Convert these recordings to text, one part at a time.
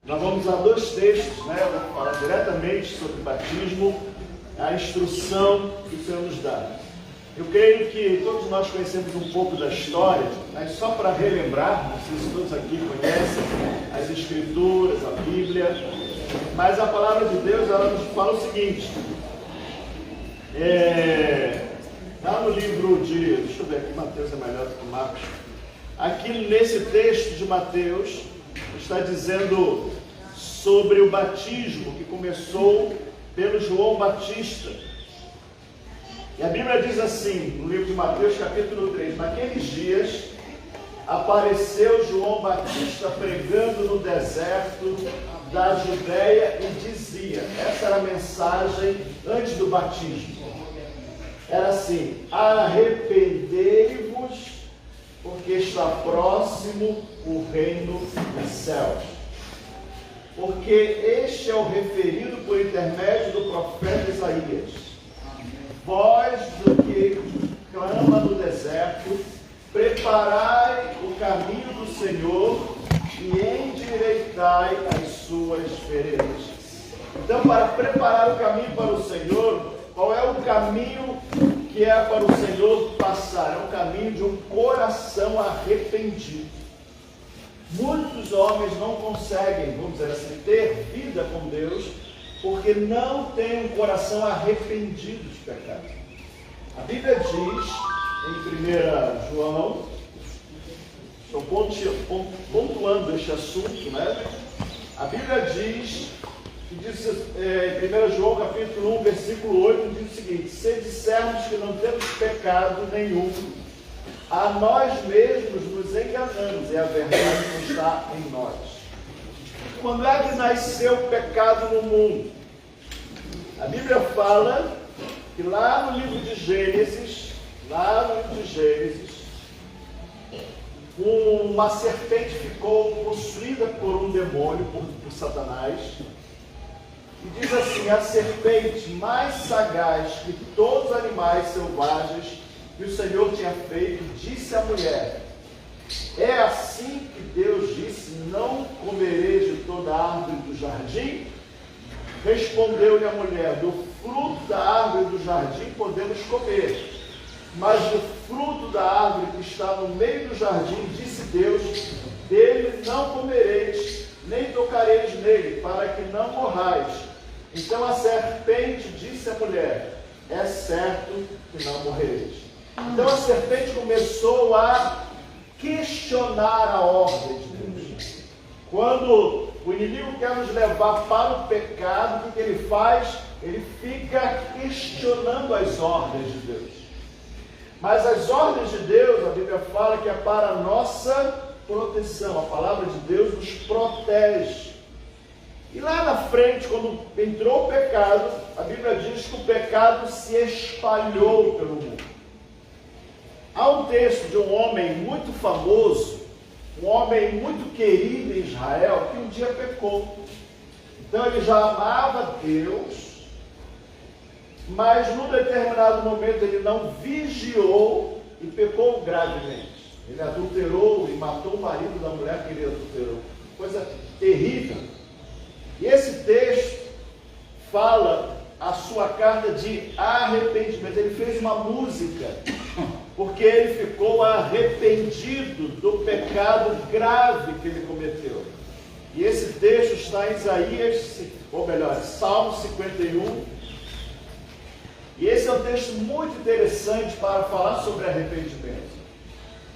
Nós vamos usar dois textos, né? Eu vou falar diretamente sobre o batismo, a instrução que o Senhor nos dá. Eu creio que todos nós conhecemos um pouco da história, mas só para relembrar, não sei se todos aqui conhecem as Escrituras, a Bíblia, mas a palavra de Deus, ela nos fala o seguinte, lá no livro de, deixa eu ver aqui, Mateus é melhor do que Marcos, aqui nesse texto de Mateus, está dizendo sobre o batismo que começou pelo João Batista. E a Bíblia diz assim, no livro de Mateus, capítulo 3, naqueles dias apareceu João Batista pregando no deserto da Judéia e dizia, essa era a mensagem antes do batismo, era assim, arrependei-vos, porque está próximo o reino dos céus. Porque este é o referido por intermédio do profeta Isaías. Voz do que clama no deserto, preparai o caminho do Senhor e endireitai as suas veredas. Então, para preparar o caminho para o Senhor, qual é o caminho que é para o Senhor passar? É o caminho de um coração arrependido. Muitos homens não conseguem, vamos dizer assim, ter vida com Deus, porque não tem um coração arrependido de pecado. A Bíblia diz, em 1 João, estou pontuando este assunto, né? A Bíblia diz, em 1 João capítulo 1, versículo 8, diz o seguinte, se dissermos que não temos pecado nenhum, a nós mesmos nos enganamos, e a verdade não está em nós. Quando é que nasceu o pecado no mundo? A Bíblia fala que lá no livro de Gênesis, uma serpente ficou possuída por um demônio, por Satanás, e diz assim, a serpente mais sagaz que todos os animais selvagens que o Senhor tinha feito, disse à mulher, é assim que Deus disse, não comereis de toda a árvore do jardim? Respondeu-lhe a mulher, do fruto da árvore do jardim podemos comer, mas do fruto da árvore que está no meio do jardim, disse Deus, dele não comereis, nem tocareis nele, para que não morrais. Então a serpente disse à mulher, é certo que não morrereis. Então a serpente começou a questionar a ordem de Deus. Quando o inimigo quer nos levar para o pecado, o que ele faz? Ele fica questionando as ordens de Deus. Mas as ordens de Deus, a Bíblia fala que é para a nossa proteção. A palavra de Deus nos protege. E lá na frente, quando entrou o pecado, a Bíblia diz que o pecado se espalhou pelo mundo. Há um texto de um homem muito famoso, um homem muito querido em Israel, que um dia pecou. Então ele já amava Deus, mas num determinado momento ele não vigiou e pecou gravemente. Ele adulterou e matou o marido da mulher que ele adulterou. Coisa terrível. E esse texto fala a sua carta de arrependimento. Ele fez uma música, porque ele ficou arrependido do pecado grave que ele cometeu. E esse texto está em Isaías, ou melhor, Salmo 51. E esse é um texto muito interessante para falar sobre arrependimento.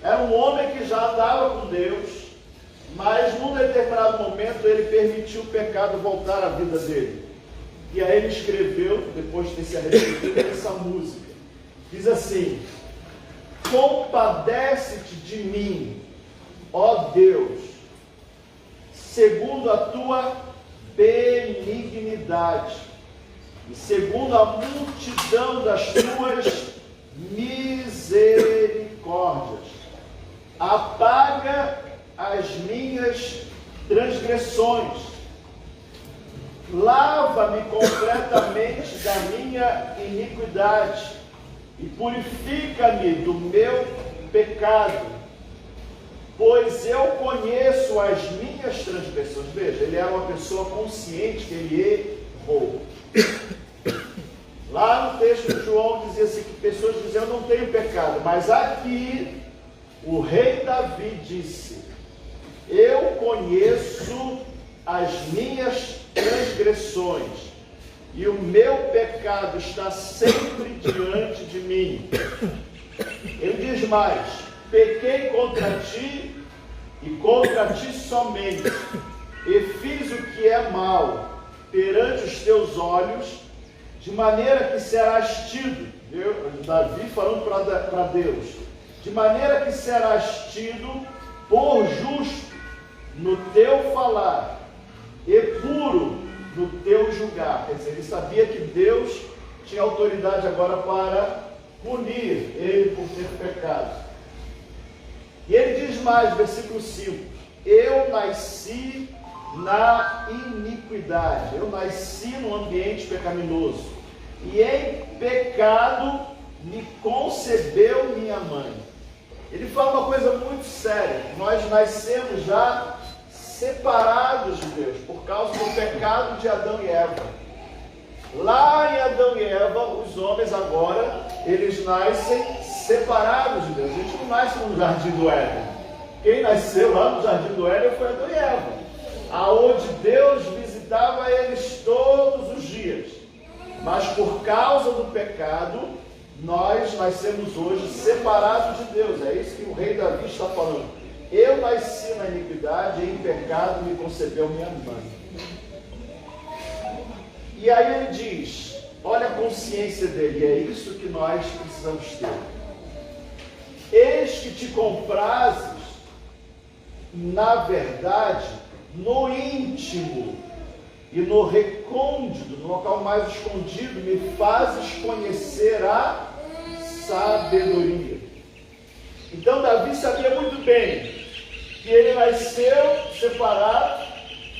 Era um homem que já andava com Deus, mas num determinado momento ele permitiu o pecado voltar à vida dele. E aí ele escreveu, depois de ter se arrependido, essa música. Diz assim, compadece-te de mim, ó Deus, segundo a tua benignidade, e segundo a multidão das tuas misericórdias, apaga as minhas transgressões, lava-me completamente da minha iniquidade e purifica-me do meu pecado, pois eu conheço as minhas transgressões. Veja, ele era uma pessoa consciente que ele errou. Lá no texto de João dizia assim, que pessoas diziam, eu não tenho pecado. Mas aqui, o rei Davi disse, eu conheço as minhas transgressões, e o meu pecado está sempre diante de mim. Ele diz mais, pequei contra ti, e contra ti somente, e fiz o que é mal perante os teus olhos, de maneira que serás tido, Davi falando para Deus, de maneira que serás tido por justo no teu falar, e puro no teu julgar. Quer dizer, ele sabia que Deus tinha autoridade agora para punir ele por ter pecado. E ele diz mais, versículo 5, eu nasci na iniquidade, eu nasci num ambiente pecaminoso, e em pecado me concebeu minha mãe. Ele fala uma coisa muito séria, nós nascemos já separados de Deus, por causa do pecado de Adão e Eva. Lá em Adão e Eva, os homens agora, eles nascem separados de Deus. A gente não nasce no Jardim do Éden. Quem nasceu lá no Jardim do Éden foi Adão e Eva, aonde Deus visitava eles todos os dias. Mas por causa do pecado, nós nascemos hoje separados de Deus. É isso que o rei Davi está falando. Eu nasci na iniquidade e em pecado me concebeu minha mãe. E aí ele diz, olha a consciência dele, é isso que nós precisamos ter. Eis que te comprases, na verdade, no íntimo e no recôndito, no local mais escondido, me fazes conhecer a sabedoria. Então Davi sabia muito bem que ele nasceu separado,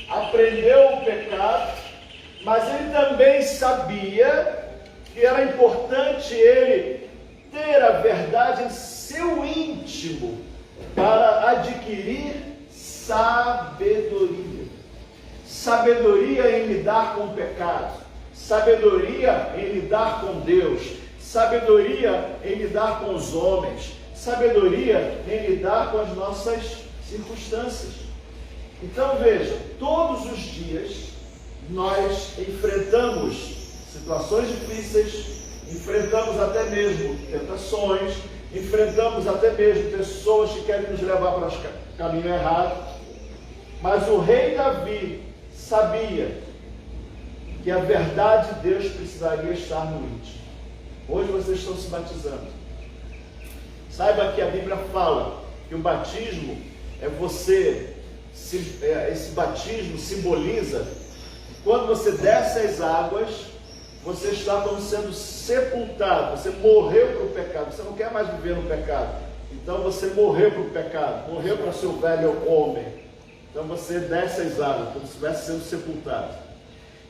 aprendeu o pecado, mas ele também sabia que era importante ele ter a verdade em seu íntimo para adquirir sabedoria. Sabedoria em lidar com o pecado, sabedoria em lidar com Deus, sabedoria em lidar com os homens, sabedoria em lidar com as nossas circunstâncias. Então veja, todos os dias nós enfrentamos situações difíceis, enfrentamos até mesmo tentações, enfrentamos até mesmo pessoas que querem nos levar para o caminho errado. Mas o rei Davi sabia que a verdade de Deus precisaria estar no íntimo. Hoje vocês estão se batizando. Saiba que a Bíblia fala que o batismo é esse batismo simboliza quando você desce as águas, você está como sendo sepultado, você morreu para o pecado, você não quer mais viver no pecado, então você morreu para o pecado, morreu para o seu velho homem, então você desce as águas, como se estivesse sendo sepultado.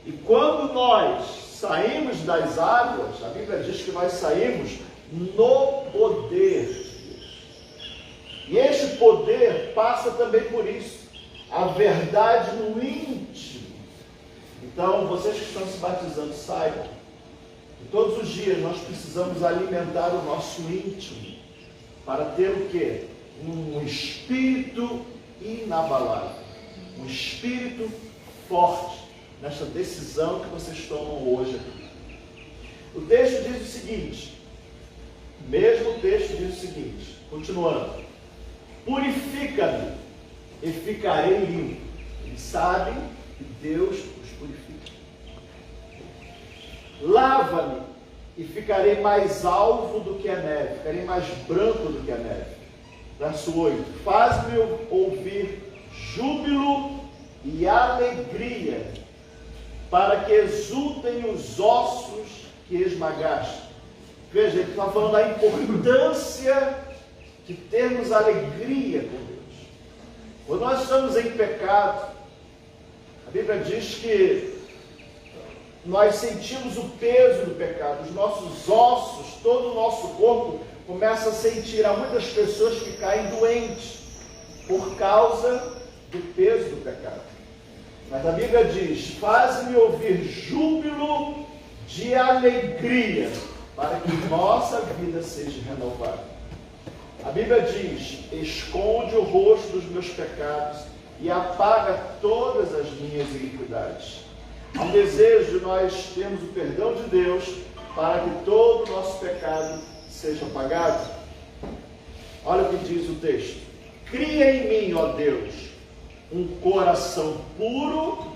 E quando nós saímos das águas, a Bíblia diz que nós saímos no poder de Deus, e este poder passa também por isso, a verdade no íntimo. Então, vocês que estão se batizando, saibam que todos os dias nós precisamos alimentar o nosso íntimo para ter o quê? Um espírito inabalável, um espírito forte nesta decisão que vocês tomam hoje aqui. O texto diz o seguinte, continuando, purifica-me e ficarei limpo. Eles sabem que Deus os purifica. Lava-me e ficarei mais alvo do que a neve, ficarei mais branco do que a neve. Verso 8, faz-me ouvir júbilo e alegria, para que exultem os ossos que esmagaste. Veja, ele está falando da importância de termos alegria com Deus. Quando nós estamos em pecado, a Bíblia diz que nós sentimos o peso do pecado, os nossos ossos, todo o nosso corpo começa a sentir. Há muitas pessoas que caem doentes, por causa do peso do pecado. Mas a Bíblia diz: faz-me ouvir júbilo de alegria, para que nossa vida seja renovada. A Bíblia diz: esconde o rosto dos meus pecados e apaga todas as minhas iniquidades. Há um desejo de nós termos o perdão de Deus para que todo o nosso pecado seja apagado. Olha o que diz o texto: cria em mim, ó Deus, um coração puro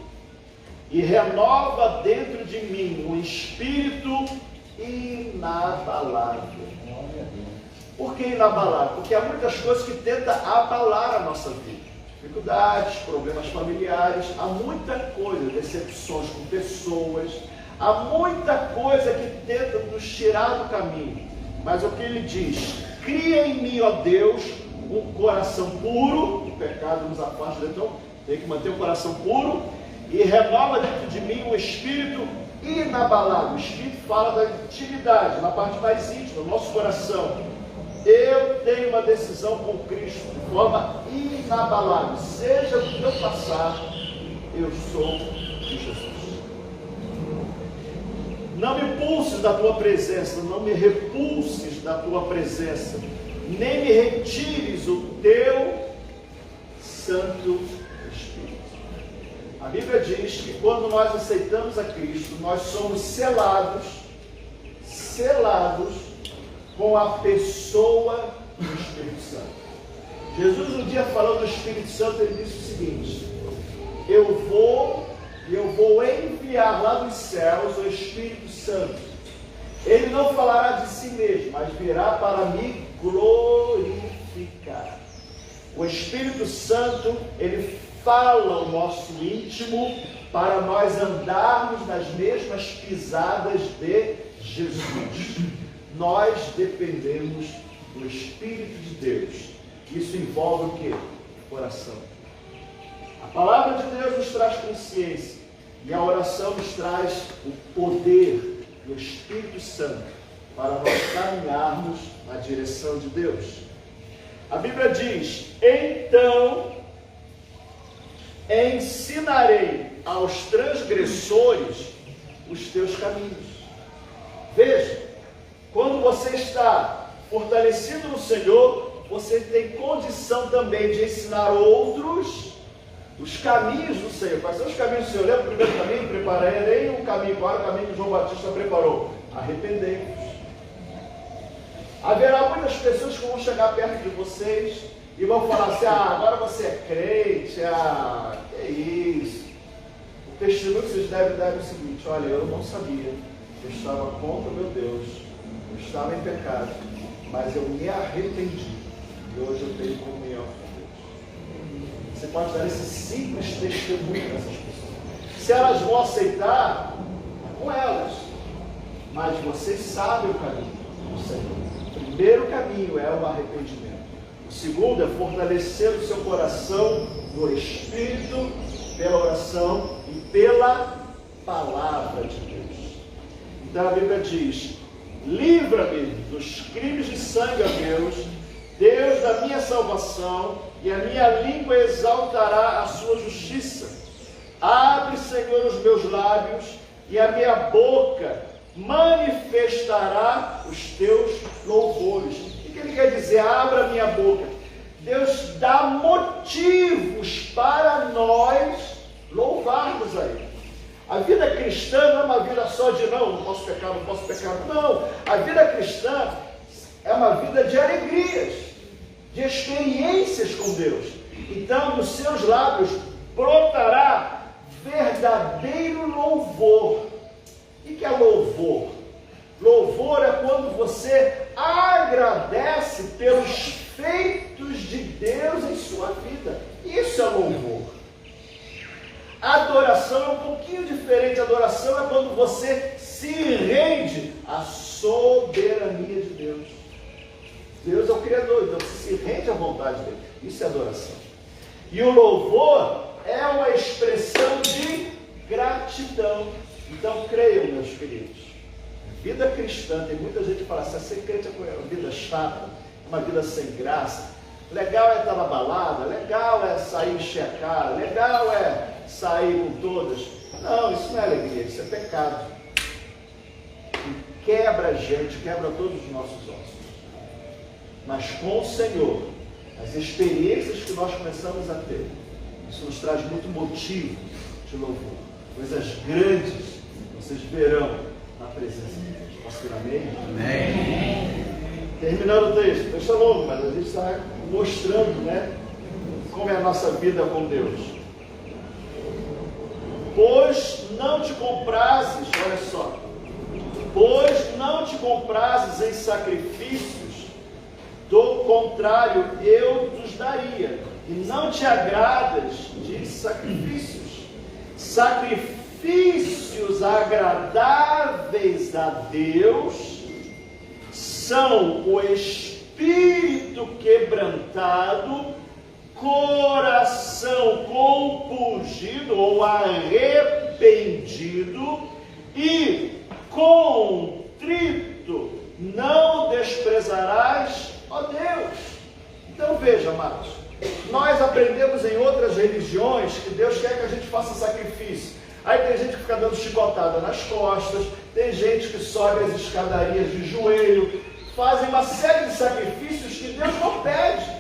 e renova dentro de mim um espírito inabalável. Por que inabalável? Porque há muitas coisas que tentam abalar a nossa vida. Dificuldades, problemas familiares, há muita coisa, decepções com pessoas, há muita coisa que tenta nos tirar do caminho. Mas o que ele diz: cria em mim, ó Deus, um coração puro. O pecado nos afasta, então tem que manter o coração puro, e renova dentro de mim um espírito inabalável. O espírito fala da intimidade, na parte mais íntima, do nosso coração. Eu tenho uma decisão com Cristo de forma inabalável. Seja o que eu passar, eu sou de Jesus. Não me pulses da tua presença, não me repulses da tua presença, nem me retires o teu Santo Espírito. A Bíblia diz que quando nós aceitamos a Cristo, nós somos selados com a pessoa do Espírito Santo. Jesus um dia falando do Espírito Santo, ele disse o seguinte: eu vou enviar lá dos céus o Espírito Santo. Ele não falará de si mesmo, mas virá para me glorificar. O Espírito Santo, ele fala o nosso íntimo para nós andarmos nas mesmas pisadas de Jesus. Nós dependemos do Espírito de Deus. Isso envolve o quê? O coração. A palavra de Deus nos traz consciência, e a oração nos traz o poder do Espírito Santo para nós caminharmos na direção de Deus. A Bíblia diz: então ensinarei aos transgressores os teus caminhos. Veja, quando você está fortalecido no Senhor, você tem condição também de ensinar outros os caminhos do Senhor. Quais são os caminhos do Senhor? Lembra o primeiro caminho? Prepararei um caminho. Qual é o caminho que João Batista preparou? Arrependei-vos. Haverá muitas pessoas que vão chegar perto de vocês e vão falar assim: agora você é crente, que é isso. O testemunho que vocês devem dar é o seguinte: olha, eu não sabia, eu estava contra o meu Deus, eu estava em pecado, mas eu me arrependi e hoje eu tenho comunhão com Deus. Você pode dar esse simples testemunho para essas pessoas. Se elas vão aceitar, é com elas, mas vocês sabem o caminho do Senhor. O primeiro caminho é o arrependimento. O segundo é fortalecer o seu coração no Espírito, pela oração e pela palavra de Deus. Então a Bíblia diz: livra-me dos crimes de sangue, ó Deus, Deus da minha salvação, e a minha língua exaltará a sua justiça. Abre, Senhor, os meus lábios, e a minha boca manifestará os teus louvores. O que ele quer dizer? Abra a minha boca. Deus dá motivos para nós louvarmos a Ele. A vida cristã não é uma vida só de não posso pecar, não posso pecar. Não, a vida cristã é uma vida de alegrias, de experiências com Deus. Então, dos seus lábios brotará verdadeiro louvor. O que é louvor? Louvor é quando você agradece pelos feitos de Deus em sua vida. Isso é louvor. Adoração é um pouquinho diferente. Adoração é quando você se rende à soberania de Deus. Deus é o Criador, então você se rende à vontade dele. Isso é adoração. E o louvor é uma expressão de gratidão. Então creiam, meus queridos. Vida cristã, tem muita gente que fala assim: ser crente é uma vida chata, uma vida sem graça. legal é estar na balada, legal é sair encher a cara, legal é sair com todas. Não, isso não é alegria, isso é pecado. E quebra a gente, quebra todos os nossos ossos. Mas com o Senhor, as experiências que nós começamos a ter, isso nos traz muito motivo de louvor. Coisas grandes vocês verão na presença de Deus. Posso ter amém? Amém. Terminando o texto, texto é longo, mas a gente está mostrando, né, como é a nossa vida com Deus. Pois não te comprases, olha só, pois não te comprases em sacrifícios, do contrário eu os daria, e não te agradas de sacrifícios. Sacrifícios agradáveis a Deus são o espírito quebrantado, coração compungido ou arrependido e contrito não desprezarás, ó Deus. Então veja, amados, nós aprendemos em outras religiões que Deus quer que a gente faça sacrifício. Aí tem gente que fica dando chicotada nas costas, tem gente que sobe as escadarias de joelho, fazem uma série de sacrifícios que Deus não pede.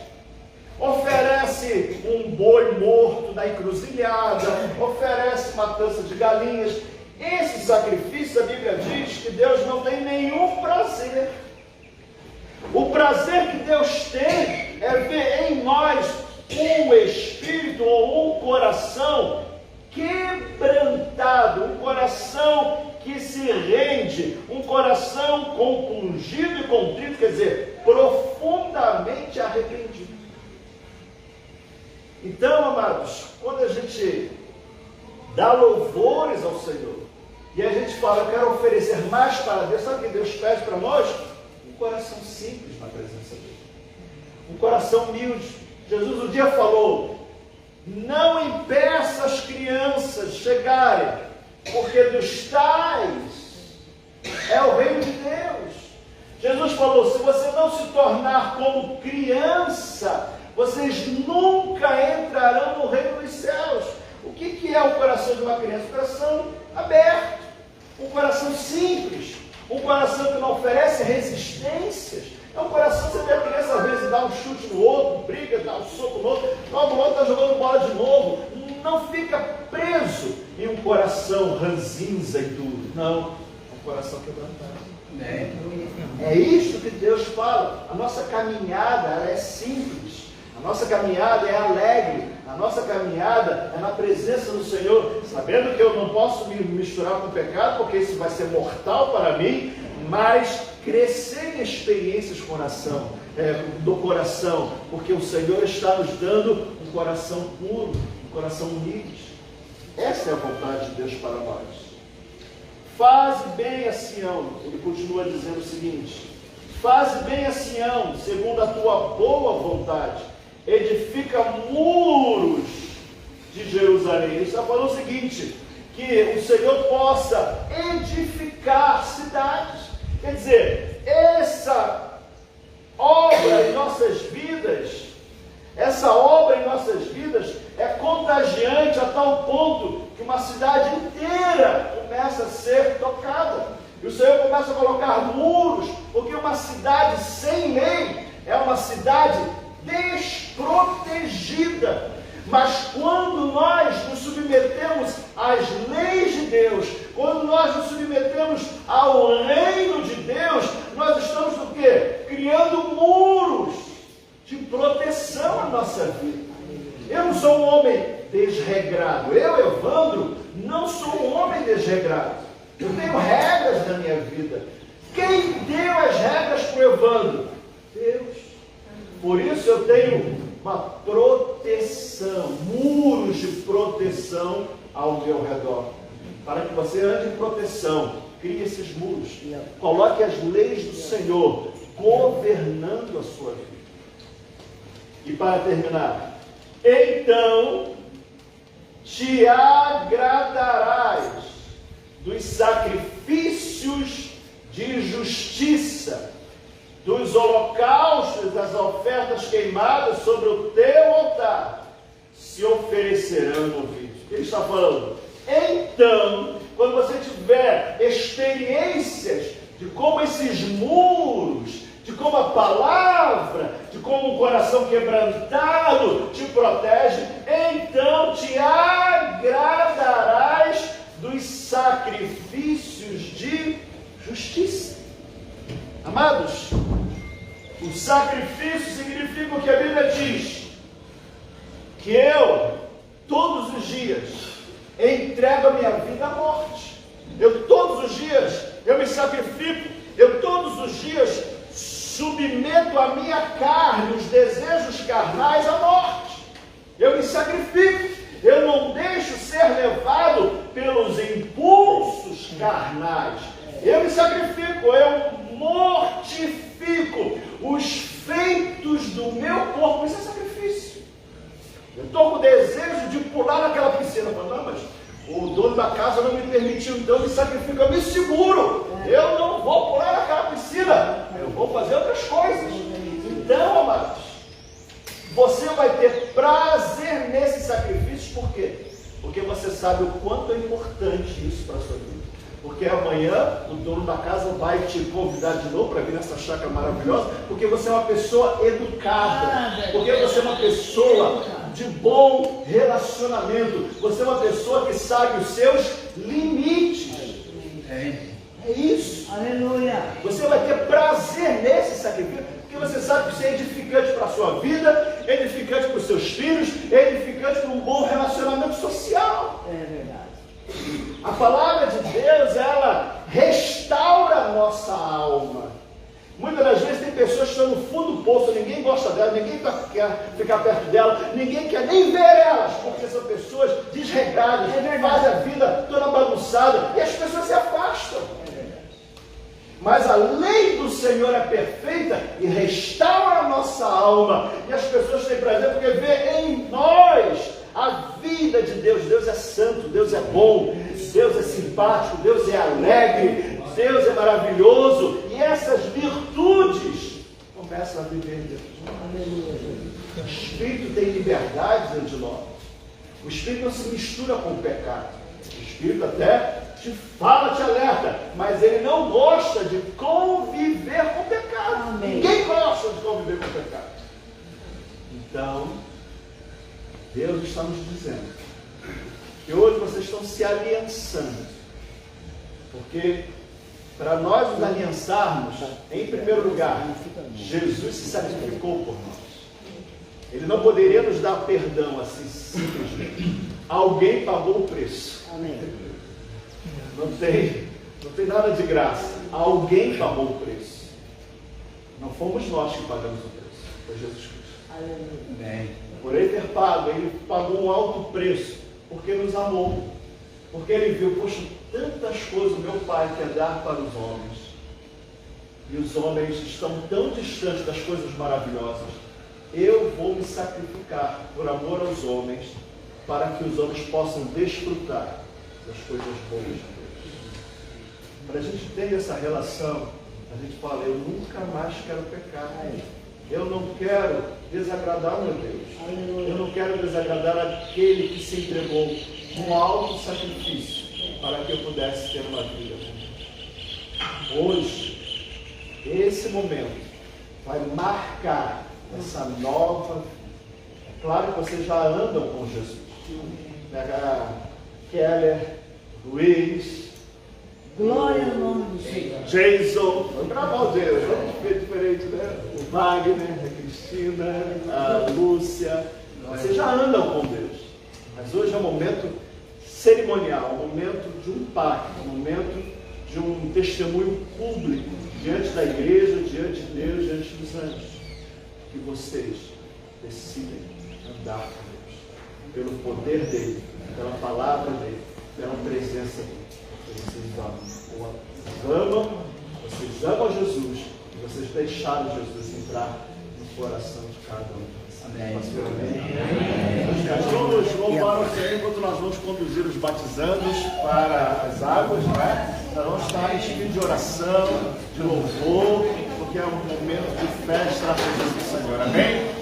Oferece um boi morto na encruzilhada, oferece matança de galinhas. Esse sacrifício, a Bíblia diz que Deus não tem nenhum prazer. O prazer que Deus tem é ver em nós um espírito ou um coração quebrantado, um coração que se rende, um coração compungido e contrito, quer dizer, profundamente arrependido. Então, amados, quando a gente dá louvores ao Senhor e a gente fala, eu quero oferecer mais para Deus, sabe o que Deus pede para nós? Um coração simples na presença dele, um coração humilde. Jesus um dia falou, não impeça as crianças chegarem, porque dos tais é o reino de Deus. Jesus falou, se você não se tornar como criança, vocês nunca entrarão no reino dos céus. O que é o coração de uma criança? Um coração aberto, um coração simples, um coração que não oferece resistências. É um coração que você vê a criança às vezes dá um chute no outro, briga, dá um soco no outro, logo o outro está jogando bola de novo. Não fica preso em um coração ranzinza e duro. Não, é um coração quebrantado. É isso que Deus fala. A nossa caminhada ela é simples. A nossa caminhada é alegre, a nossa caminhada é na presença do Senhor, sabendo que eu não posso me misturar com o pecado, porque isso vai ser mortal para mim, mas crescer em experiências do coração, porque o Senhor está nos dando um coração puro, um coração humilde. Essa é a vontade de Deus para nós. Faze bem a Sião, ele continua dizendo o seguinte, faze bem a Sião, segundo a tua boa vontade, edifica muros de Jerusalém. Ele está falando o seguinte, que o Senhor possa edificar cidades. Quer dizer, essa obra em nossas vidas, é contagiante a tal ponto que uma cidade inteira começa a ser tocada. E o Senhor começa a colocar muros, porque uma cidade sem lei é uma cidade desprotegida. Mas quando nós nos submetemos às leis de Deus, quando nós nos submetemos ao reino de Deus, nós estamos o quê? Criando muros de proteção à nossa vida. Eu não sou um homem desregrado. Eu, Evandro, não sou um homem desregrado. Eu tenho regras na minha vida. Quem deu as regras para o Evandro? Deus. Por isso eu tenho uma proteção, muros de proteção ao meu redor. Para que você ande em proteção, crie esses muros, coloque as leis do Senhor governando a sua vida. E para terminar, então te agradarás dos sacrifícios de justiça, dos holocaustos, das ofertas queimadas sobre o teu altar, se oferecerão ouvidos. O que ele está falando? Então, quando você tiver experiências de como esses muros, de como a palavra, de como um coração quebrantado te protege, então te agradarás dos sacrifícios de justiça. Amados, o sacrifício significa o que a Bíblia diz, que eu, todos os dias, entrego a minha vida à morte. Eu todos os dias, eu me sacrifico. Eu todos os dias submeto a minha carne, os desejos carnais à morte. Eu me sacrifico. Eu não deixo ser levado pelos impulsos carnais. Eu me sacrifico, eu mortifico os feitos do meu corpo. Isso é sacrifício. Eu estou com o desejo de pular naquela piscina. Não, mas o dono da casa não me permitiu, então eu me sacrifico, eu me seguro. Eu não vou pular naquela piscina, eu vou fazer outras coisas. Então, amados, você vai ter prazer nesses sacrifícios. Por quê? Porque você sabe o quanto é importante isso para a sua vida. Porque amanhã o dono da casa vai te convidar de novo para vir nessa chácara maravilhosa, porque você é uma pessoa educada, porque você é uma pessoa de bom relacionamento, você é uma pessoa que sabe os seus limites. É isso. Aleluia. Você vai ter prazer nesse sacrifício, porque você sabe que isso é edificante para a sua vida, edificante para os seus filhos, edificante para um bom relacionamento social. É verdade. A palavra de Deus, ela restaura a nossa alma. Muitas das vezes tem pessoas que estão no fundo do poço, ninguém gosta dela, ninguém quer ficar perto dela, ninguém quer nem ver elas, porque são pessoas desregradas, fazem a vida toda bagunçada, e as pessoas se afastam. Mas a lei do Senhor é perfeita e restaura a nossa alma, e as pessoas têm prazer porque vê em nós a vida de Deus. Deus é santo, Deus é bom, Deus é simpático, Deus é alegre, Deus é maravilhoso. E essas virtudes começam a viver dentro de nós. O Espírito tem liberdade dentro de nós. O Espírito não se mistura com o pecado. O Espírito até te fala, te alerta, mas ele não gosta de conviver com o pecado. Amém. Ninguém gosta de conviver com o pecado. Então, Deus está nos dizendo que hoje vocês estão se aliançando, porque para nós nos aliançarmos, em primeiro lugar, Jesus se sacrificou por nós. Ele não poderia nos dar perdão assim simplesmente. Alguém pagou o preço. Amém. Não tem nada de graça. Alguém pagou o preço. Não fomos nós que pagamos o preço, foi Jesus Cristo. Amém. Por ele ter pago, ele pagou um alto preço, porque nos amou, porque ele viu, poxa, tantas coisas o meu Pai quer dar para os homens, e os homens estão tão distantes das coisas maravilhosas. Eu vou me sacrificar por amor aos homens, para que os homens possam desfrutar das coisas boas de Deus. Para a gente ter essa relação, a gente fala, eu nunca mais quero pecar. Eu não quero desagradar meu Deus. Eu não quero desagradar aquele que se entregou um alto sacrifício para que eu pudesse ter uma vida. Hoje, esse momento vai marcar essa nova vida. É claro que vocês já andam com Jesus. Keller, Luiz, Glória ao nome do Senhor. Jason, vamos gravar o Deus, vamos ver diferente, né? O Wagner, a Cristina, a Lúcia, vocês já andam com Deus, mas hoje é um momento cerimonial, um momento de um pacto, um momento de um testemunho público diante da igreja, diante de Deus, diante dos anjos, que vocês decidem andar com Deus, pelo poder dele, pela palavra dele, pela presença dele. Vocês amam Jesus, e vocês deixaram Jesus entrar no coração de cada um. Amém. Nós vamos louvar o Senhor enquanto nós vamos conduzir os batizandos para as águas, né? Nós vamos estar em espírito de oração, de louvor. porque é um momento de festa na presença do Senhor. Amém?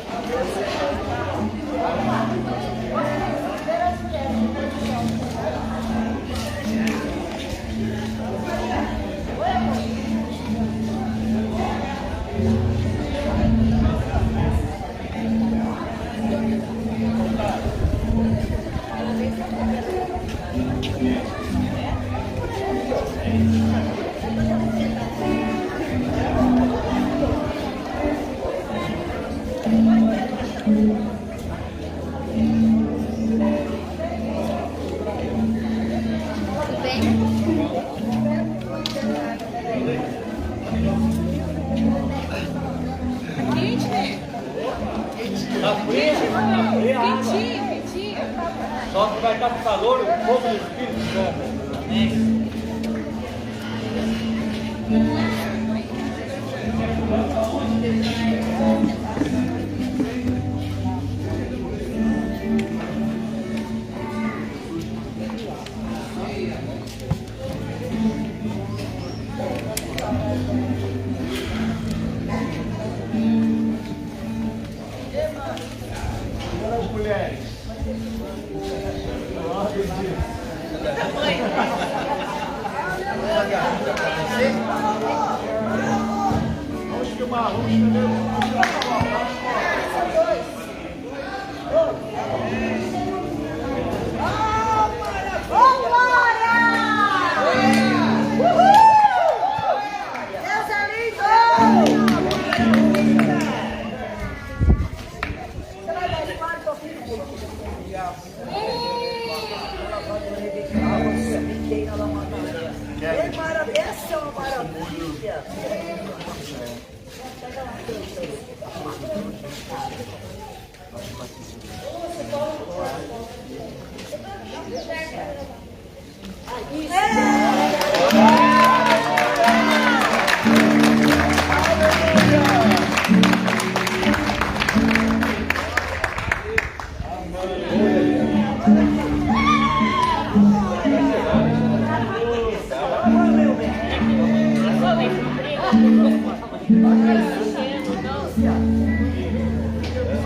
Só que vai estar com calor, o fogo do Espírito Santo. Amém. As mulheres. Vamos filmar, vamos Essa é uma maravilha.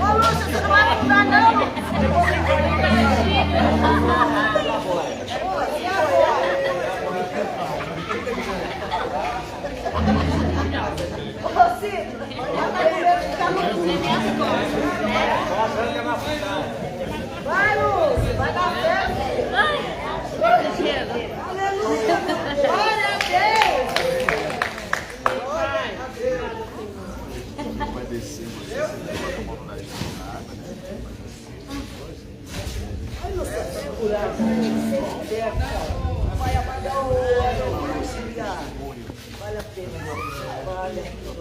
Ô, Lúcia, você não vai mudar, não? Ô, Cid, vai, Lúcia, vai dar festa. Aleluia. Glória a Deus. vai descer, você vai tomar um nariz de água, né? Ai, Lúcia, segurar. Vai apagar o olho, vai auxiliar. Vale a pena, meu Deus. Vale a pena.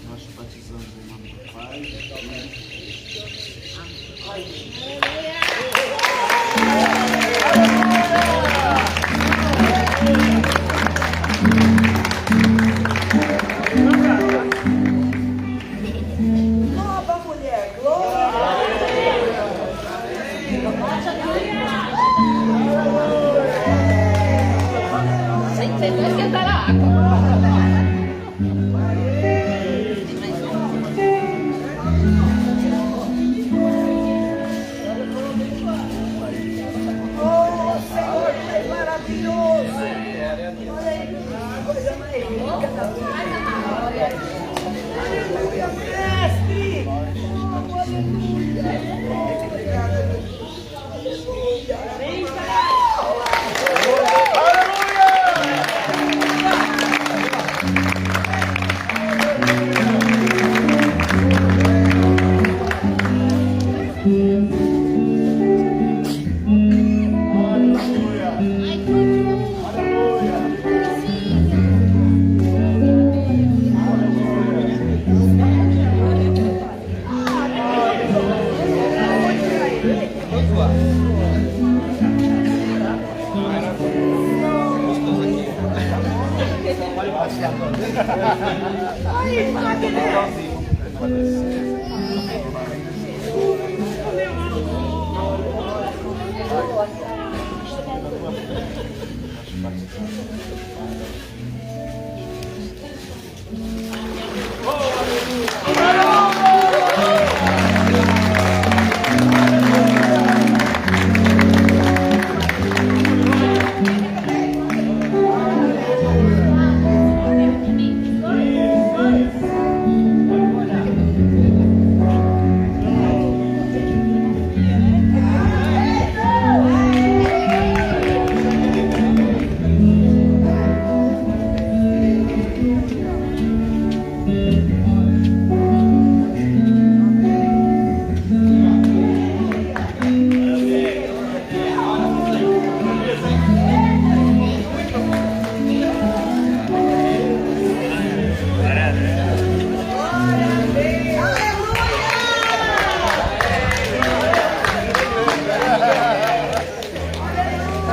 Nós batizamos em nome do Pai, Nova mulher, glória. Sem ter que esquentar a água. Oh, Senhor, tu és maravilhoso. Olha aí, que coisa mais rica da vida. Aleluia, mestre. Oh, aleluia. Vem cá. Aí, fala que Nós batizamos.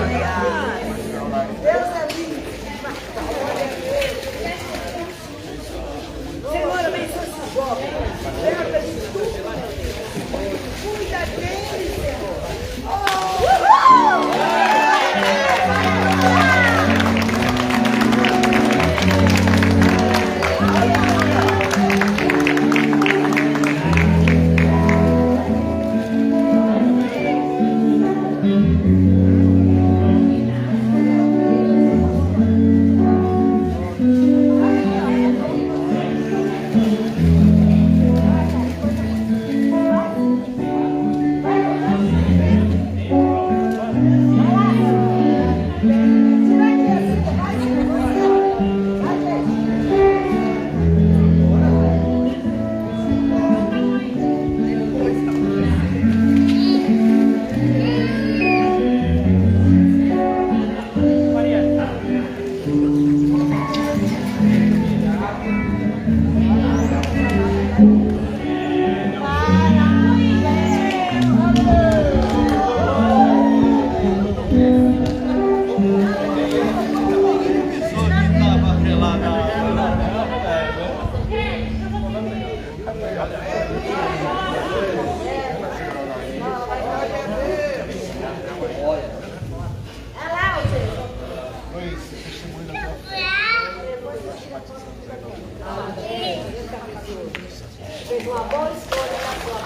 Deus é lindo. Senhor, abençoa esses jovens. Leva eles tudo. Cuida deles, Senhor. Fez uma boa escolha na sua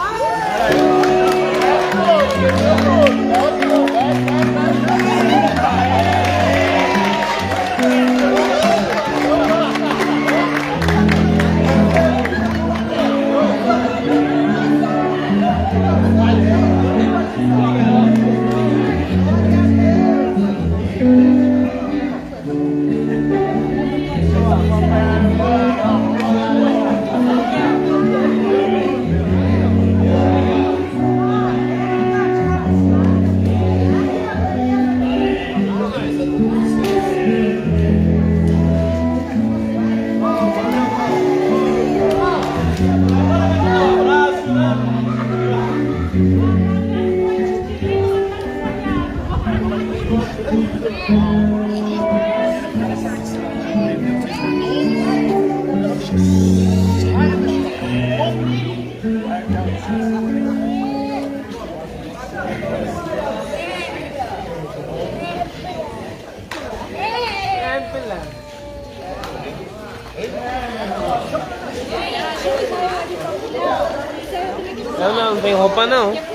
Não tem roupa não.